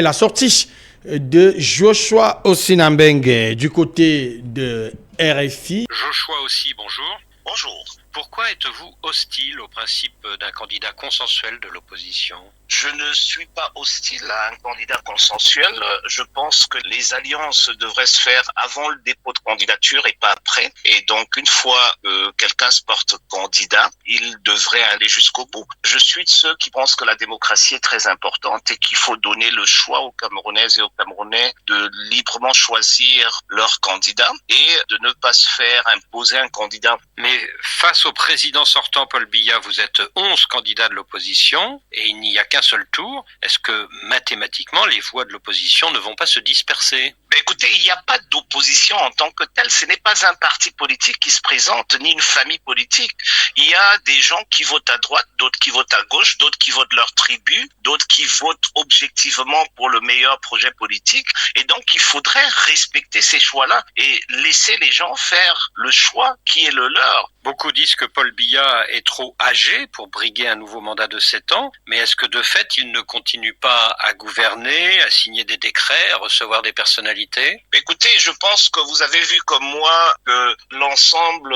La sortie de Joshua Osinambenge du côté de RFI. Joshua aussi, bonjour. Bonjour. Pourquoi êtes-vous hostile au principe d'un candidat consensuel de l'opposition ? Je ne suis pas hostile à un candidat consensuel. Je pense que les alliances devraient se faire avant le dépôt de candidature et pas après. Et donc, une fois que quelqu'un se porte candidat, il devrait aller jusqu'au bout. Je suis de ceux qui pensent que la démocratie est très importante et qu'il faut donner le choix aux Camerounaises et aux Camerounais de librement choisir leur candidat et de ne pas se faire imposer un candidat. Mais face au président sortant Paul Biya, vous êtes 11 candidats de l'opposition et il n'y a qu'un seul tour. Est-ce que mathématiquement les voix de l'opposition ne vont pas se disperser ? Écoutez, il n'y a pas d'opposition en tant que telle. Ce n'est pas un parti politique qui se présente, ni une famille politique. Il y a des gens qui votent à droite, d'autres qui votent à gauche, d'autres qui votent leur tribu, d'autres qui votent objectivement pour le meilleur projet politique. Et donc, il faudrait respecter ces choix-là et laisser les gens faire le choix qui est le leur. Beaucoup disent que Paul Biya est trop âgé pour briguer un nouveau mandat de 7 ans, mais est-ce que de fait, il ne continue pas à gouverner, à signer des décrets, à recevoir des personnalités ? Écoutez, je pense que vous avez vu comme moi que l'ensemble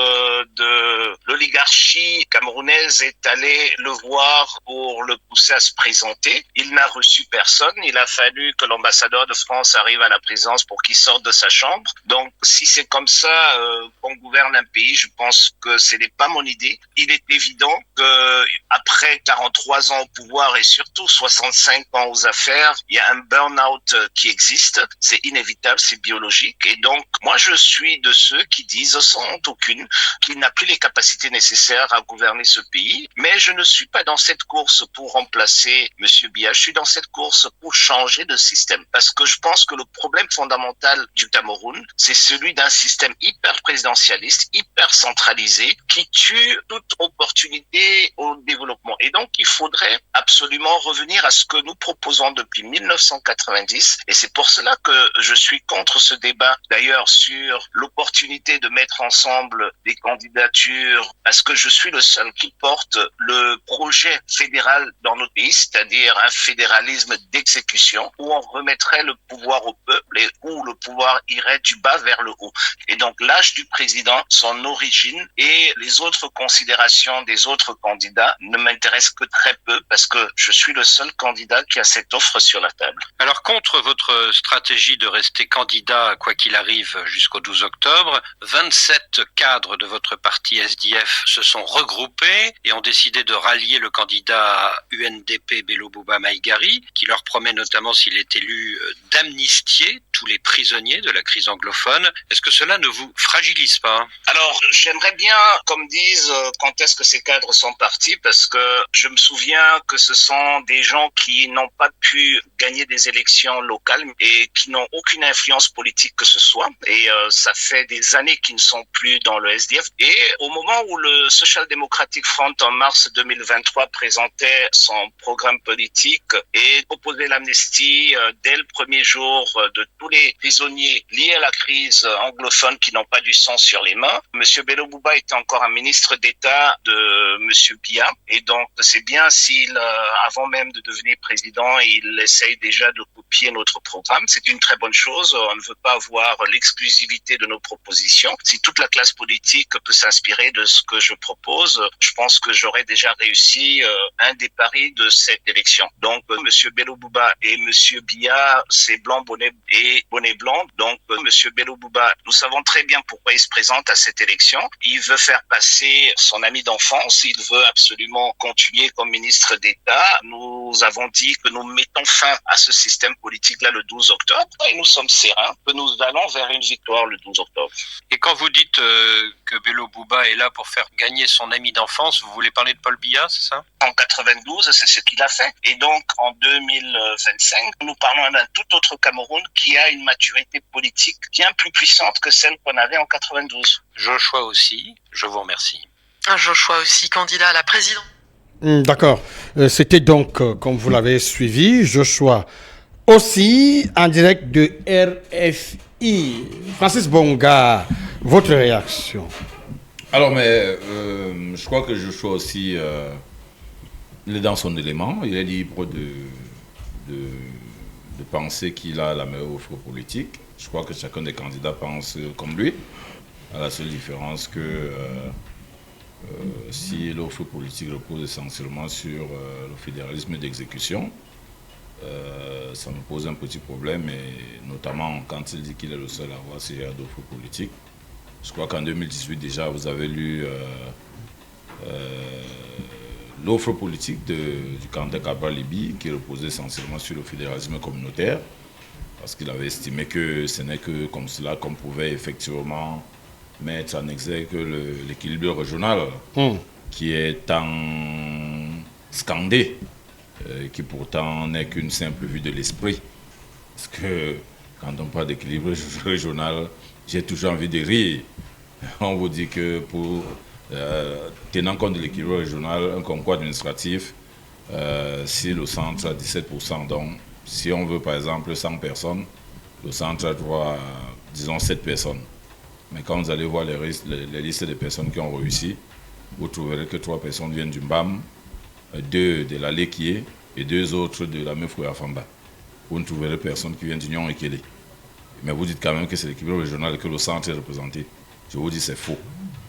de l'oligarchie camerounaise est allé le voir pour le pousser à se présenter. Il n'a reçu personne. Il a fallu que l'ambassadeur de France arrive à la présidence pour qu'il sorte de sa chambre. Donc, si c'est comme ça qu'on gouverne un pays, je pense que ce n'est pas mon idée. Il est évident que après 43 ans au pouvoir et surtout 65 ans aux affaires, il y a un burn-out qui existe. C'est inévitable, c'est biologique. Et donc, moi, je suis de ceux qui disent sans honte aucune qu'il n'a plus les capacités nécessaires à gouverner ce pays. Mais je ne suis pas dans cette course pour remplacer Monsieur Biya. Je suis dans cette course pour changer de système. Parce que je pense que le problème fondamental du Cameroun, c'est celui d'un système hyper présidentialiste, hyper centralisé, qui tue toute opportunité au développement. Et donc, il faudrait absolument revenir à ce que nous proposons depuis 1990. Et c'est pour cela que je suis contre ce débat, d'ailleurs, sur l'opportunité de mettre ensemble des candidatures, parce que je suis le seul qui porte le projet fédéral dans notre pays, c'est-à-dire un fédéralisme d'exécution, où on remettrait le pouvoir au peuple et où le pouvoir irait du bas vers le haut. Et donc, l'âge du président, son origine et les autres considérations des autres candidats ne m'intéressent que très peu parce que je suis le seul candidat qui a cette offre sur la table. Alors, contre votre stratégie de rester candidat quoi qu'il arrive jusqu'au 12 octobre, 27 cadres de votre parti SDF se sont regroupés et ont décidé de rallier le candidat UNDP Bello Bouba Maïgari, qui leur promet notamment, s'il est élu, d'amnistier tous les prisonniers de la crise anglophone. Est-ce que cela ne vous fragilise pas ? Alors, j'aimerais bien, comme disent, quand est-ce que ces cadres sont partis, parce que je me souviens que ce sont des gens qui n'ont pas pu gagner des élections locales et qui n'ont aucune influence politique que ce soit. Et ça fait des années qu'ils ne sont plus dans le SDF. Et au moment où le Social Democratic Front, en mars 2023, présentait son programme politique et proposait l'amnistie dès le premier jour de tous les prisonniers liés à la crise anglophone qui n'ont pas du sang sur les mains, Monsieur Bello Bouba était encore un ministre d'État de Monsieur Biya. Et donc, c'est bien s'il, avant même de devenir président, il essaye déjà de copier notre programme. C'est une très bonne chose. On ne veut pas avoir l'exclusivité de nos propositions. Si toute la classe politique peut s'inspirer de ce que je propose, je pense que j'aurais déjà réussi un des paris de cette élection. Donc, Monsieur Bello Bouba et Monsieur Biya, c'est blanc, bonnet et bonnet blanc. Donc, Monsieur Bello Bouba, nous savons très bien pourquoi il se présente à cette élection. Il veut faire passer son ami d'enfance. Il veut absolument continuer comme ministre d'État. Nous avons dit que nous mettons fin à ce système politique-là le 12 octobre et nous sommes sereins que nous allons vers une victoire le 12 octobre. Et quand vous dites que Bello Bouba est là pour faire gagner son ami d'enfance, vous voulez parler de Paul Biya, c'est ça ? En 92, c'est ce qu'il a fait. Et donc, en 2025, nous parlons d'un tout autre Cameroun qui a une maturité politique bien plus puissante que celle qu'on avait en 92. Joshua aussi, je vous remercie. Joshua aussi, candidat à la présidence. D'accord. C'était donc, comme vous l'avez suivi, Joshua aussi en direct de RFI. Francis Bonga, votre réaction? Alors, mais je crois que Joshua aussi, il est dans son élément. Il est libre de de penser qu'il a la meilleure offre politique. Je crois que chacun des candidats pense comme lui, à la seule différence que si l'offre politique repose essentiellement sur le fédéralisme d'exécution, ça me pose un petit problème, et notamment quand il dit qu'il est le seul à avoir ces d'offres politiques. Je crois qu'en 2018 déjà, vous avez lu l'offre politique du candidat Cabral Libi, qui reposait essentiellement sur le fédéralisme communautaire, parce qu'il avait estimé que ce n'est que comme cela qu'on pouvait effectivement mettre en exergue l'équilibre régional, qui est tant scandé, qui pourtant n'est qu'une simple vue de l'esprit. Parce que quand on parle d'équilibre régional, j'ai toujours envie de rire. On vous dit que pour tenant compte de l'équilibre régional, un concours administratif, si le centre a 17%, donc si on veut par exemple 100 personnes, le centre a droit à, disons, 7 personnes. Mais quand vous allez voir les listes de personnes qui ont réussi, vous trouverez que 3 personnes viennent du MBAM, 2 de la Lekié et 2 autres de la Meufoué-Afamba. Vous ne trouverez personne qui vient d'Union Ekele. Mais vous dites quand même que c'est l'équilibre régional et que le centre est représenté. Je vous dis c'est faux.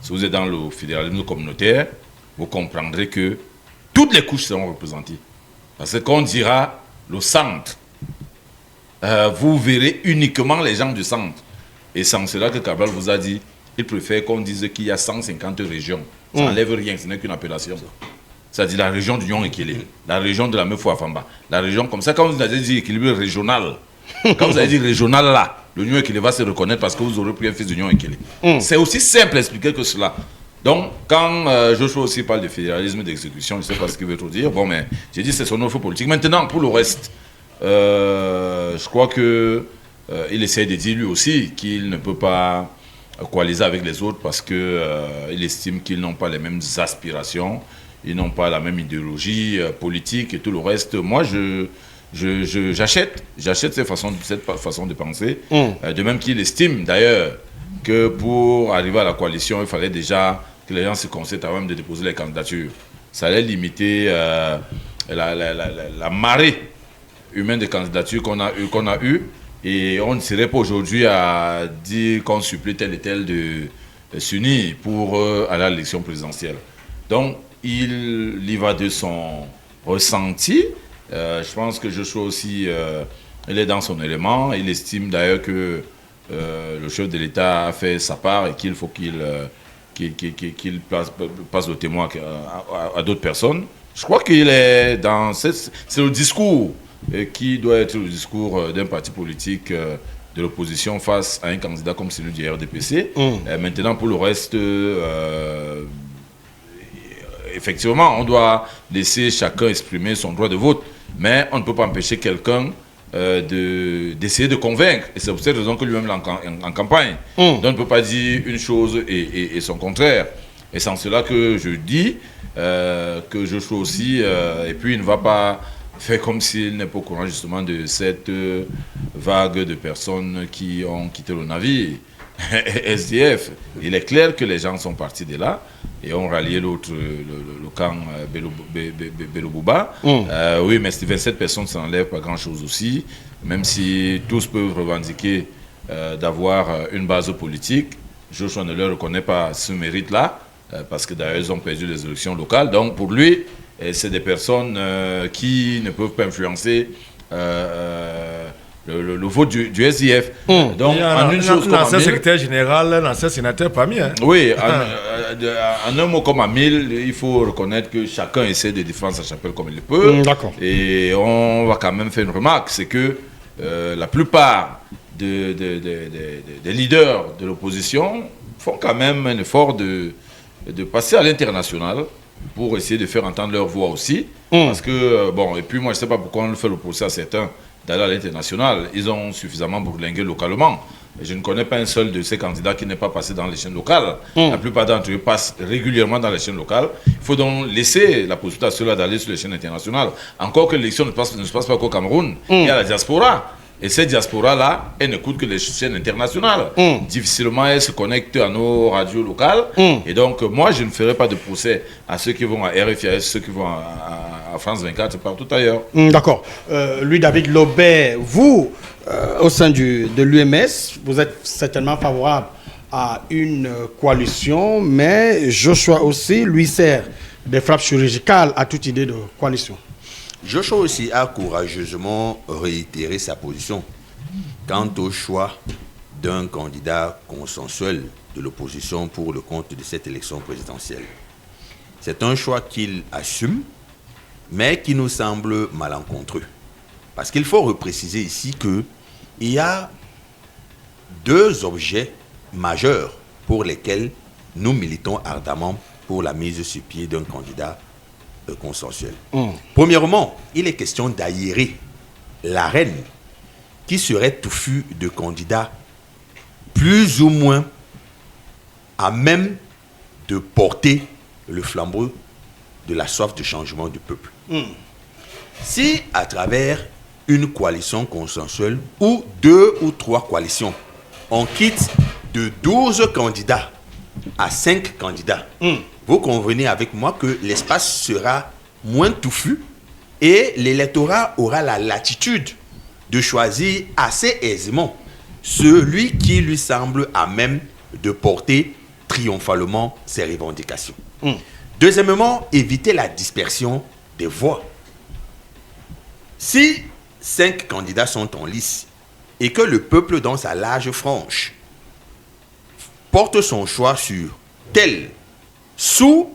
Si vous êtes dans le fédéralisme communautaire, vous comprendrez que toutes les couches seront représentées. Parce que quand on dira le centre, vous verrez uniquement les gens du centre. Et c'est en cela que Cabral vous a dit, il préfère qu'on dise qu'il y a 150 régions. Ça n'enlève rien, ce n'est qu'une appellation. C'est-à-dire la région d'Union Ekele, la région de la Meufoué-Afamba, la région comme ça. Quand vous avez dit équilibre régional, quand vous avez dit régional là, l'Union Ekele va se reconnaître parce que vous aurez pris un fils d'Union Ekele. C'est aussi simple à expliquer que cela. Donc, quand Joshua aussi parle de fédéralisme d'exécution, je ne sais pas ce qu'il veut tout dire. Bon, mais j'ai dit c'est son offre politique. Maintenant, pour le reste, je crois que il essaie de dire lui aussi qu'il ne peut pas coaliser avec les autres parce que il estime qu'ils n'ont pas les mêmes aspirations, ils n'ont pas la même idéologie politique et tout le reste. Moi, j'achète cette façon de penser, de même qu'il estime d'ailleurs que pour arriver à la coalition, il fallait déjà que les gens se concertent avant même de déposer les candidatures. Ça allait limiter la marée humaine de candidatures qu'on a eu, et on ne serait pas aujourd'hui à dire qu'on supplie tel et tel de s'unir pour aller à l'élection présidentielle. Donc, il y va de son ressenti. Je pense que Joshua aussi, il est dans son élément. Il estime d'ailleurs que le chef de l'État a fait sa part et qu'il faut qu'il passe le témoin à d'autres personnes. Je crois qu'il est dans... C'est le discours qui doit être le discours d'un parti politique de l'opposition face à un candidat comme celui du RDPC. Maintenant, pour le reste... effectivement, on doit laisser chacun exprimer son droit de vote, mais on ne peut pas empêcher quelqu'un d'essayer de convaincre. Et c'est pour cette raison que lui-même en campagne. Donc on ne peut pas dire une chose et son contraire. Et c'est en cela que je dis que je suis aussi, et puis il ne va pas faire comme s'il n'est pas au courant justement de cette vague de personnes qui ont quitté le navire. SDF, il est clair que les gens sont partis de là et ont rallié le camp Belobouba. Oui, mais ces 27 personnes, ça n'enlève pas grand-chose aussi, même si tous peuvent revendiquer d'avoir une base politique. Joshua ne leur reconnaît pas ce mérite-là, parce que d'ailleurs, ils ont perdu les élections locales. Donc, pour lui, c'est des personnes qui ne peuvent pas influencer le vote du SDF. Donc, en une chose comme l'ancien secrétaire général, l'ancien sénateur parmi. Oui, en un mot comme à 1000, il faut reconnaître que chacun essaie de défendre sa chapelle comme il le peut. D'accord. Et on va quand même faire une remarque, c'est que la plupart des leaders de l'opposition font quand même un effort de passer à l'international pour essayer de faire entendre leur voix aussi. Parce que, bon, et puis moi je ne sais pas pourquoi on fait le procès à certains d'aller à l'international. Ils ont suffisamment bourlingué localement. Et je ne connais pas un seul de ces candidats qui n'est pas passé dans les chaînes locales. La plupart d'entre eux passent régulièrement dans les chaînes locales. Il faut donc laisser la possibilité à ceux-là d'aller sur les chaînes internationales. Encore que l'élection ne se passe pas qu'au Cameroun. Il y a la diaspora. Et cette diaspora-là, elle n'écoute que les chaînes internationales. Difficilement, elle se connecte à nos radios locales. Et donc, moi, je ne ferai pas de procès à ceux qui vont à RFI, ceux qui vont à France 24, partout ailleurs. D'accord. Louis-David Lobet, vous, au sein de l'UMS, vous êtes certainement favorable à une coalition, mais Joshua aussi lui sert des frappes chirurgicales à toute idée de coalition. Joshua aussi a courageusement réitéré sa position quant au choix d'un candidat consensuel de l'opposition pour le compte de cette élection présidentielle. C'est un choix qu'il assume, mais qui nous semble malencontreux. Parce qu'il faut repréciser ici qu'il y a deux objets majeurs pour lesquels nous militons ardemment pour la mise sur pied d'un candidat consensuel. Premièrement, il est question d'aérer l'arène qui serait touffue de candidats plus ou moins à même de porter le flambeau de la soif de changement du peuple. Si à travers une coalition consensuelle ou 2 ou 3 coalitions, on quitte de 12 candidats à 5 candidats, vous convenez avec moi que l'espace sera moins touffu et l'électorat aura la latitude de choisir assez aisément celui qui lui semble à même de porter triomphalement ses revendications. Deuxièmement, éviter la dispersion des voix. Si 5 candidats sont en lice et que le peuple dans sa large frange porte son choix sur tel, sous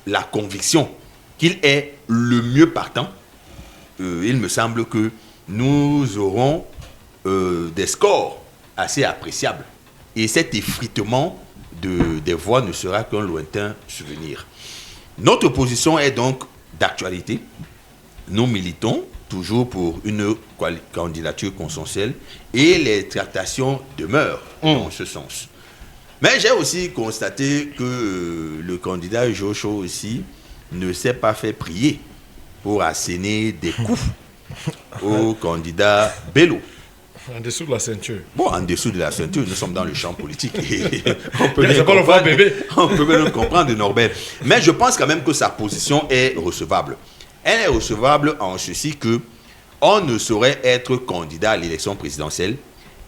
la conviction qu'il est le mieux partant, il me semble que nous aurons des scores assez appréciables. Et cet effritement des voix ne sera qu'un lointain souvenir. Notre position est donc d'actualité. Nous militons toujours pour une candidature consensuelle et les tractations demeurent dans ce sens. Mais j'ai aussi constaté que le candidat Joshua aussi ne s'est pas fait prier pour asséner des coups au candidat Bello. En dessous de la ceinture. Bon, en dessous de la ceinture, nous sommes dans le champ politique. On peut bien le comprendre, Norbert. Mais je pense quand même que sa position est recevable. Elle est recevable en ceci que on ne saurait être candidat à l'élection présidentielle,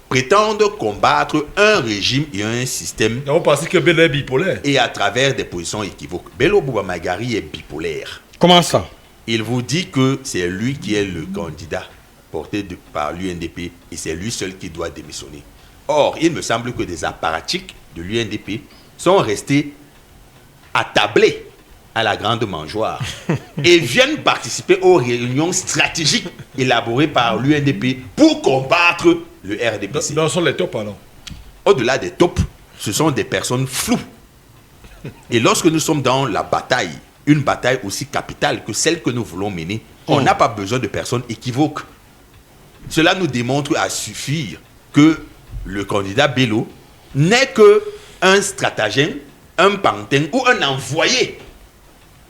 prétendre combattre un régime et un système. On pense que Bello est bipolaire. Et à travers des positions équivoques. Bello Bouba-Magari est bipolaire. Comment ça? Il vous dit que c'est lui qui est le candidat porté par l'UNDP et c'est lui seul qui doit démissionner. Or, il me semble que des apparatchiks de l'UNDP sont restés attablés à la grande mangeoire et viennent participer aux réunions stratégiques élaborées par l'UNDP pour combattre le RDPC. Ce sont les tops alors. Au-delà des tops, ce sont des personnes floues. Et lorsque nous sommes dans la bataille, une bataille aussi capitale que celle que nous voulons mener, on n'a pas besoin de personnes équivoques. Cela nous démontre à suffire que le candidat Bello n'est qu'un stratagème, un pantin ou un envoyé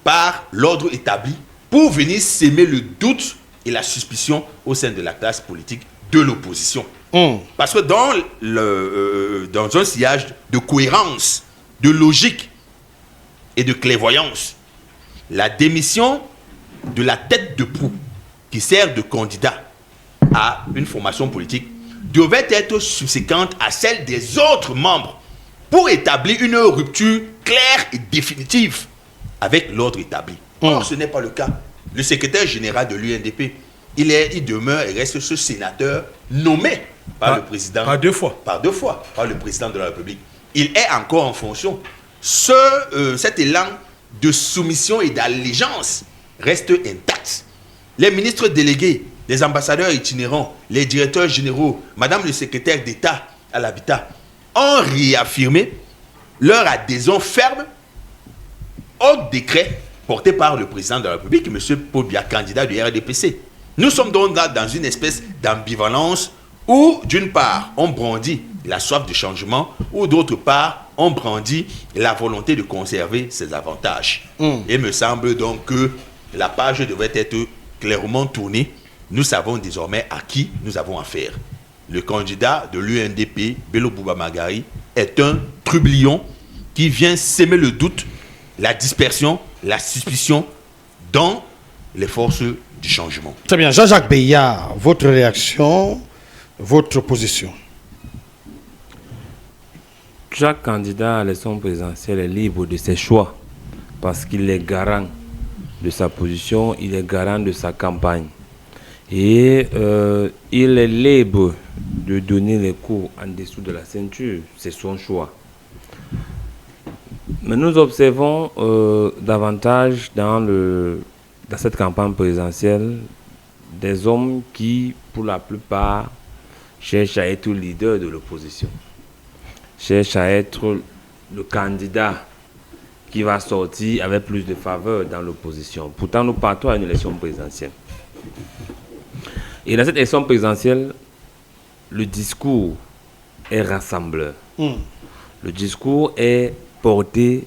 par l'ordre établi pour venir s'aimer le doute et la suspicion au sein de la classe politique de l'opposition. Parce que dans un sillage de cohérence, de logique et de clairvoyance, la démission de la tête de proue qui sert de candidat à une formation politique devait être subséquente à celle des autres membres pour établir une rupture claire et définitive avec l'ordre établi. Or, ce n'est pas le cas. Le secrétaire général de l'UNDP, il demeure et reste ce sénateur nommé par le président. Par 2 fois. Par 2 fois, par le président de la République. Il est encore en fonction. Cet élan de soumission et d'allégeance reste intact. Les ministres délégués, les ambassadeurs itinérants, les directeurs généraux, madame le secrétaire d'État à l'habitat, ont réaffirmé leur adhésion ferme au décret porté par le président de la République, M. Paul Biya, candidat du RDPC. Nous sommes donc là dans une espèce d'ambivalence où, d'une part, on brandit la soif de changement, ou d'autre part, on brandit la volonté de conserver ses avantages. Il me semble donc que la page devrait être clairement tournée nous savons désormais à qui nous avons affaire. Le candidat de l'UNDP, Bello Bouba Magari, est un trublion qui vient s'aimer le doute, la dispersion, la suspicion dans les forces du changement. Très bien. Jean-Jacques Beya, votre réaction, votre position. Chaque candidat à l'élection présidentielle est libre de ses choix parce qu'il est garant de sa position, il est garant de sa campagne. Et il est libre de donner les coups en dessous de la ceinture, c'est son choix. Mais nous observons davantage dans cette campagne présidentielle des hommes qui, pour la plupart, cherchent à être leader de l'opposition, cherchent à être le candidat qui va sortir avec plus de faveur dans l'opposition. Pourtant, nous partons à une élection présidentielle. Et dans cette élection présidentielle, le discours est rassembleur. Le discours est porté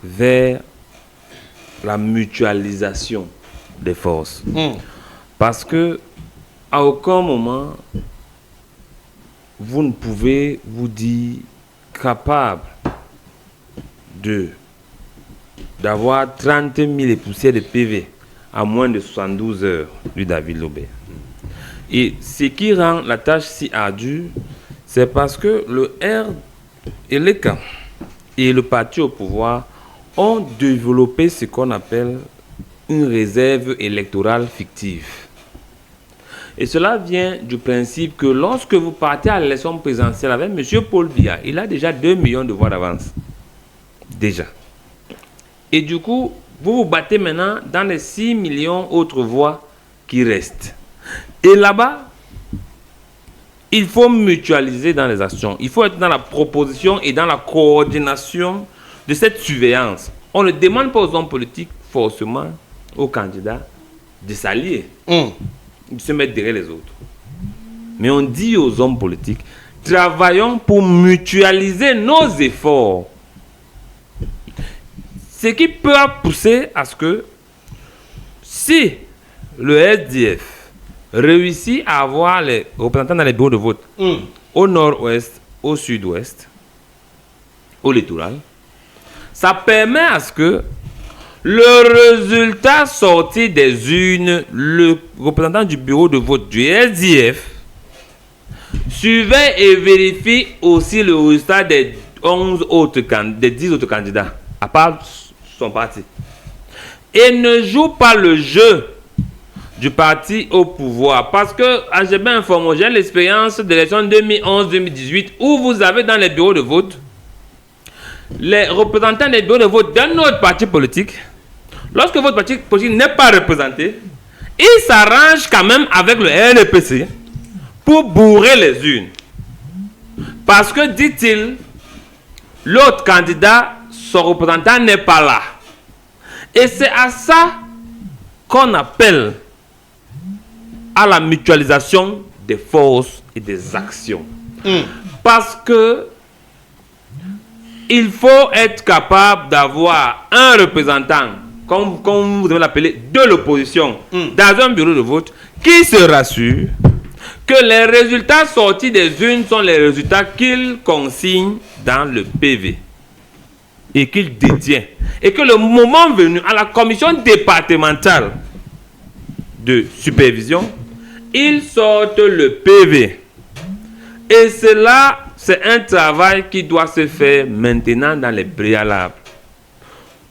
vers la mutualisation des forces. Parce que à aucun moment, vous ne pouvez vous dire capable d'avoir 30 000 et poussières de PV à moins de 72 heures du David Lobé. Et ce qui rend la tâche si ardue, c'est parce que le R et le camp et le parti au pouvoir ont développé ce qu'on appelle une réserve électorale fictive. Et cela vient du principe que lorsque vous partez à l'élection présidentielle avec M. Paul Biya, il a déjà 2 millions de voix d'avance. Déjà. Et du coup, vous vous battez maintenant dans les 6 millions autres voix qui restent. Et là-bas, il faut mutualiser dans les actions. Il faut être dans la proposition et dans la coordination de cette surveillance. On ne demande pas aux hommes politiques, forcément, aux candidats, de s'allier, de se mettre derrière les autres. Mais on dit aux hommes politiques, travaillons pour mutualiser nos efforts. Ce qui peut pousser à ce que, si le SDF réussit à avoir les représentants dans les bureaux de vote au nord-ouest, au sud-ouest, au littoral, ça permet à ce que le résultat sorti des urnes, le représentant du bureau de vote du SDF surveille et vérifie aussi le résultat des 10 autres candidats, à part son parti. Et ne joue pas le jeu du parti au pouvoir. Parce que, j'ai bien informé, j'ai l'expérience de l'élection 2011-2018 où vous avez dans les bureaux de vote les représentants des bureaux de vote d'un autre parti politique. Lorsque votre parti politique n'est pas représenté, ils s'arrangent quand même avec le RNPC pour bourrer les urnes. Parce que, dit-il, l'autre candidat, son représentant n'est pas là. Et c'est à ça qu'on appelle à la mutualisation des forces et des actions. Parce que il faut être capable d'avoir un représentant, comme vous devez l'appeler, de l'opposition, dans un bureau de vote, qui se rassure que les résultats sortis des urnes sont les résultats qu'il consigne dans le PV et qu'il détient. Et que le moment venu, à la commission départementale de supervision, ils sortent le PV. Et cela, c'est un travail qui doit se faire maintenant dans les préalables.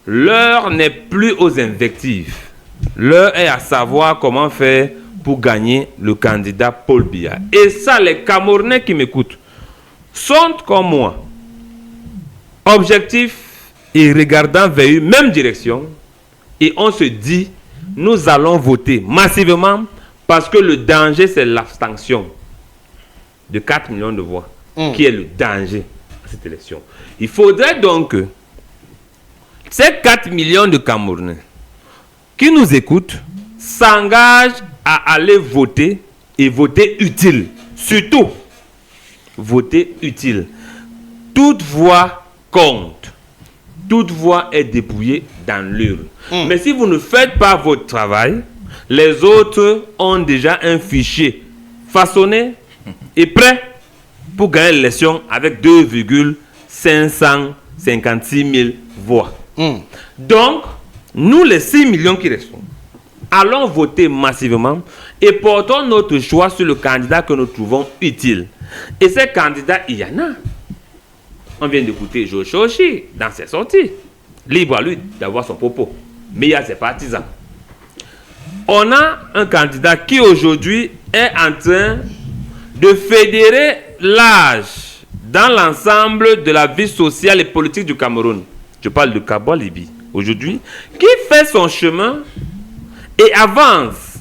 L'heure n'est plus aux invectives. L'heure est à savoir comment faire pour gagner le candidat Paul Biya. Et ça, les Camerounais qui m'écoutent sont comme moi, objectifs et regardant vers une même direction. Et on se dit, nous allons voter massivement parce que le danger, c'est l'abstention de 4 millions de voix, qui est le danger à cette élection. Il faudrait donc que ces 4 millions de Camerounais qui nous écoutent s'engagent à aller voter et voter utile. Surtout, voter utile. Toute voix compte. Toute voix est dépouillée dans l'urne. Mais si vous ne faites pas votre travail, Les autres ont déjà un fichier façonné et prêt pour gagner l'élection avec 2,556 000 voix. Donc, nous, les 6 millions qui restons, allons voter massivement et portons notre choix sur le candidat que nous trouvons utile. Et ces candidats, il y en a. On vient d'écouter Joshua Oshie dans ses sorties. Libre à lui d'avoir son propos. Mais il y a ses partisans. On a un candidat qui aujourd'hui est en train de fédérer l'âge dans l'ensemble de la vie sociale et politique du Cameroun. Je parle de Kabo Libi aujourd'hui, qui fait son chemin et avance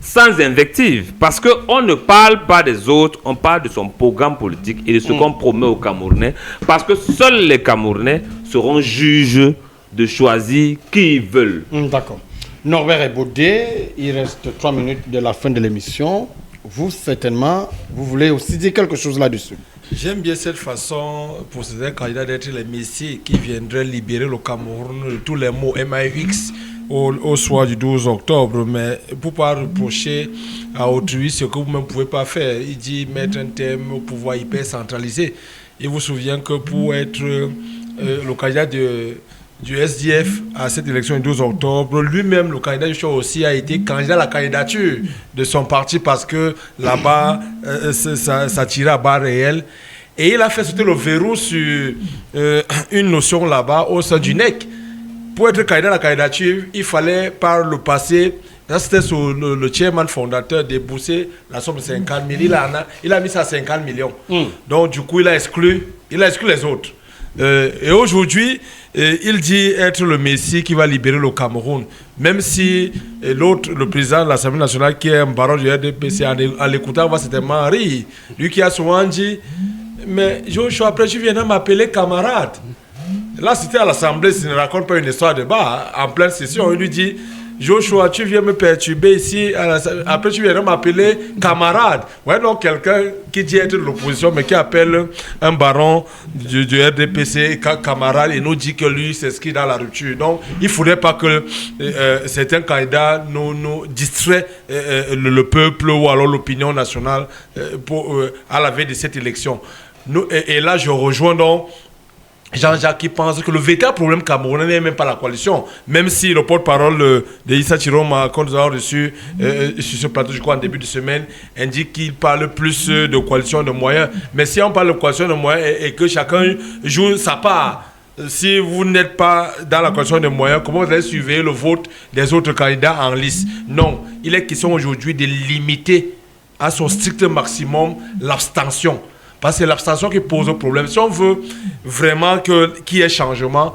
sans invective, parce qu'on ne parle pas des autres, on parle de son programme politique et de ce qu'on promet aux Camerounais, parce que seuls les Camerounais seront juges de choisir qui ils veulent. D'accord. Norbert Ebodé, il reste 3 minutes de la fin de l'émission. Vous, certainement, vous voulez aussi dire quelque chose là-dessus. J'aime bien cette façon pour certains candidats d'être les messieurs qui viendraient libérer le Cameroun de tous les mots MAUX au soir du 12 octobre. Mais pour ne pas reprocher à autrui ce que vous-même ne pouvez pas faire, il dit mettre un thème au pouvoir hyper centralisé. Il vous souvient que pour être le candidat du SDF à cette élection du 12 octobre, lui-même, le candidat Joshua aussi a été candidat à la candidature de son parti parce que là-bas, ça tirait à barre réelle. Et il a fait sauter le verrou sur une notion là-bas au sein du NEC. Pour être candidat à la candidature, il fallait par le passé, là c'était sur le chairman fondateur, débourser la somme de 50 000. Il a mis ça à 50 millions. Donc du coup, il a exclu les autres. Et aujourd'hui, il dit être le messie qui va libérer le Cameroun. Même si l'autre, le président de l'Assemblée nationale, qui est un baron du RDPC, en l'écoutant, va certainement rire. Lui qui a souvent dit, mais Joshua, après tu viens m'appeler camarade. Là, c'était à l'Assemblée, il ne raconte pas une histoire de bar. En pleine session, il lui dit, Joshua, tu viens me perturber ici, après tu viens m'appeler camarade. Ouais, donc quelqu'un qui dit être de l'opposition, mais qui appelle un baron du RDPC camarade et nous dit que lui s'inscrit dans la rupture. Donc, il ne faudrait pas que certains candidats nous distraient le peuple ou alors l'opinion nationale à la veille de cette élection. Et là, je rejoins donc Jean-Jacques qui pense que le véritable problème camerounais n'est même pas la coalition. Même si le porte-parole de Issa Chiroma, qu'on nous a reçu sur ce plateau, je crois, en début de semaine, indique qu'il parle plus de coalition de moyens. Mais si on parle de coalition de moyens et que chacun joue sa part, si vous n'êtes pas dans la coalition de moyens, comment vous allez surveiller le vote des autres candidats en lice? Non, il est question aujourd'hui de limiter à son strict maximum l'abstention. Parce que c'est l'abstention qui pose le problème. Si on veut vraiment qu'il y ait changement,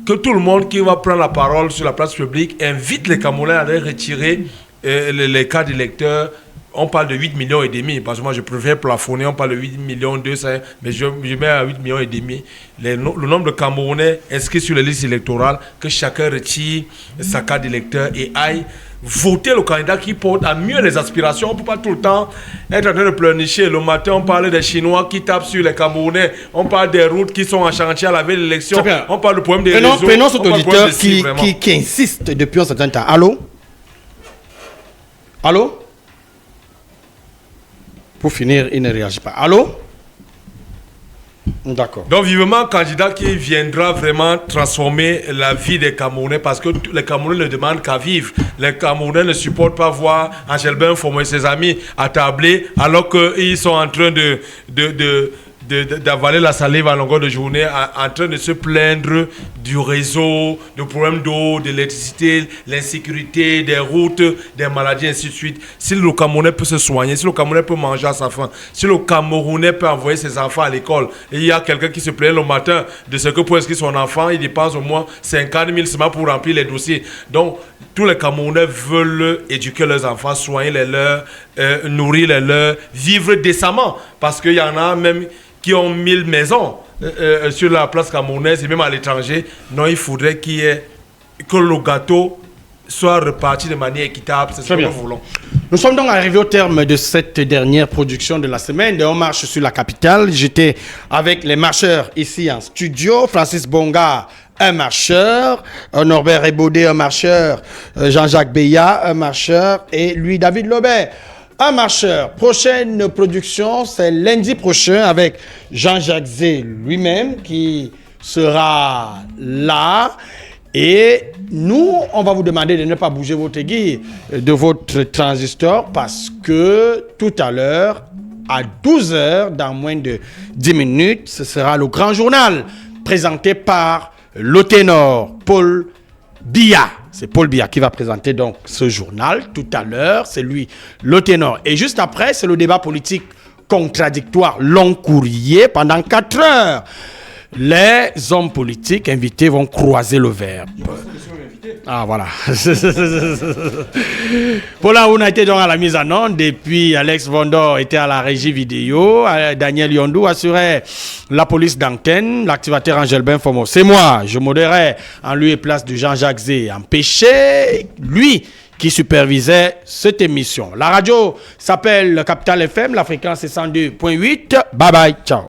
que tout le monde qui va prendre la parole sur la place publique invite les Camerounais à aller retirer les cartes d'électeurs. On parle de 8,5 millions, parce que moi je préfère plafonner, on parle de 8,2 millions, mais je mets à 8,5 millions. Le nombre de Camerounais inscrits sur les listes électorales, que chacun retire sa carte d'électeur et aille voter le candidat qui porte à mieux les aspirations. On ne peut pas tout le temps être en train de pleurnicher. Le matin, on parle des Chinois qui tapent sur les Camerounais. On parle des routes qui sont en chantier à la veille de l'élection. On parle du problème des réseaux. Prenons cet auditeur qui insiste depuis un certain temps. Allô? Allô? Pour finir, il ne réagit pas. Allô? D'accord. Donc vivement candidat qui viendra vraiment transformer la vie des Camerounais, parce que les Camerounais ne demandent qu'à vivre. Les Camerounais ne supportent pas voir Angel Ben former ses amis attabler alors qu'ils sont en train d'avaler la salive à longueur de journée, en train de se plaindre du réseau, du problème d'eau, de l'électricité, l'insécurité, des routes, des maladies, ainsi de suite. Si le Camerounais peut se soigner, si le Camerounais peut manger à sa faim, si le Camerounais peut envoyer ses enfants à l'école, et il y a quelqu'un qui se plaint le matin de ce que pour inscrire son enfant, il dépense au moins 50 000 semaines pour remplir les dossiers. Donc, tous les Camerounais veulent éduquer leurs enfants, soigner les leurs, nourrir les leurs, vivre décemment, parce qu'il y en a même qui ont 1000 maisons sur la place camerounaise et même à l'étranger. Non, il faudrait que le gâteau soit reparti de manière équitable. C'est ce que nous voulons. Nous sommes donc arrivés au terme de cette dernière production de la semaine de On marche sur la capitale. J'étais avec les marcheurs ici en studio. Francis Bonga un marcheur, Norbert Rebaudet, un marcheur, Jean-Jacques Beya, un marcheur, et lui, David Lobert, un marcheur. Prochaine production, c'est lundi prochain avec Jean-Jacques Zé lui-même qui sera là. Et nous, on va vous demander de ne pas bouger votre aiguille de votre transistor parce que tout à l'heure, à 12h, dans moins de 10 minutes, ce sera le grand journal présenté par le ténor Paul Biya. C'est Paul Biya qui va présenter donc ce journal tout à l'heure. C'est lui, le ténor. Et juste après, c'est le débat politique contradictoire long courrier pendant 4 heures. Les hommes politiques invités vont croiser le verbe. Ah, voilà. Paula Ouna était donc à la mise en onde, et puis Alex Vondor était à la régie vidéo, Daniel Yondou assurait la police d'antenne, l'activateur Angel Benfomo. C'est moi, je modérais en lieu et place de Jean-Jacques Zé, empêché, lui, qui supervisait cette émission. La radio s'appelle Capital FM, la fréquence est 102.8. Bye bye, ciao.